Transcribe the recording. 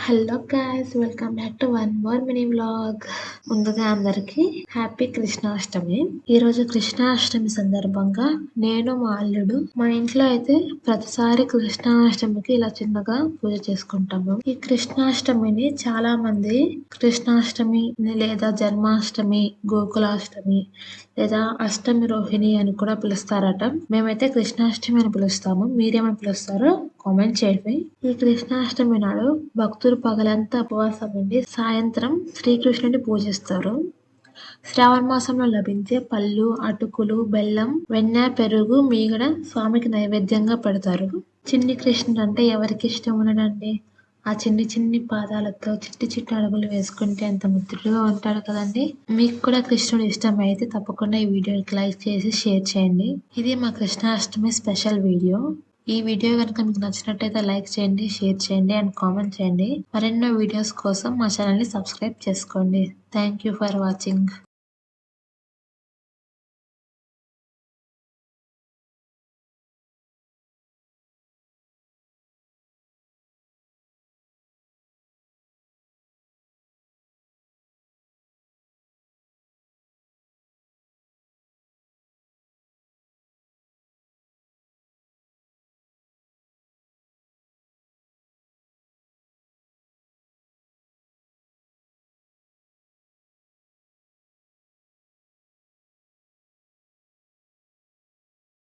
Hello guys, welcome back to one more mini vlog. ముందుగా అందరికి happy Krishnashtami. ఈ రోజు కృష్ణాష్టమి సందర్భంగా నేను మా అల్లుడు మా ఇంట్లో అయితే ప్రతిసారి కృష్ణాష్టమికి ఇలా చిన్నగా పూజ చేసుకుంటాము. ఈ కృష్ణాష్టమిని చాలా మంది కృష్ణాష్టమి లేదా జన్మాష్టమి, గోకులాష్టమి లేదా అష్టమి రోహిణి అని కూడా పిలుస్తారట. మేమైతే కృష్ణాష్టమి అని పిలుస్తాము. మీరేమని పిలుస్తారో కామెంట్ చేయండి. ఈ కృష్ణాష్టమి నాడు భక్తులు పగలంతా ఉపవాసం ఉండి సాయంత్రం శ్రీకృష్ణుని పూజిస్తారు. శ్రావణ మాసంలో లభించే పళ్ళు, అటుకులు, బెల్లం, వెన్న, పెరుగు, మీగడ స్వామికి నైవేద్యంగా పెడతారు. చిన్ని కృష్ణుడు అంటే ఎవరికి ఇష్టం ఉండడండి. ఆ చిన్ని చిన్ని పాదాలతో చిట్టి చిట్టి అడుగులు వేసుకుంటే ఎంత ముద్దుగా ఉంటాడు కదండి. మీకు కూడా కృష్ణుడు ఇష్టం అయితే తప్పకుండా ఈ వీడియోకి లైక్ చేసి షేర్ చేయండి. ఇది మా కృష్ణాష్టమి స్పెషల్ వీడియో. ఈ వీడియో కనుక మీకు నచ్చినట్టయితే లైక్ చేయండి, షేర్ చేయండి అండ్ కామెంట్ చేయండి. మరెన్నో వీడియోస్ కోసం మా ఛానల్ ని సబ్స్క్రైబ్ చేసుకోండి. Thank you for watching.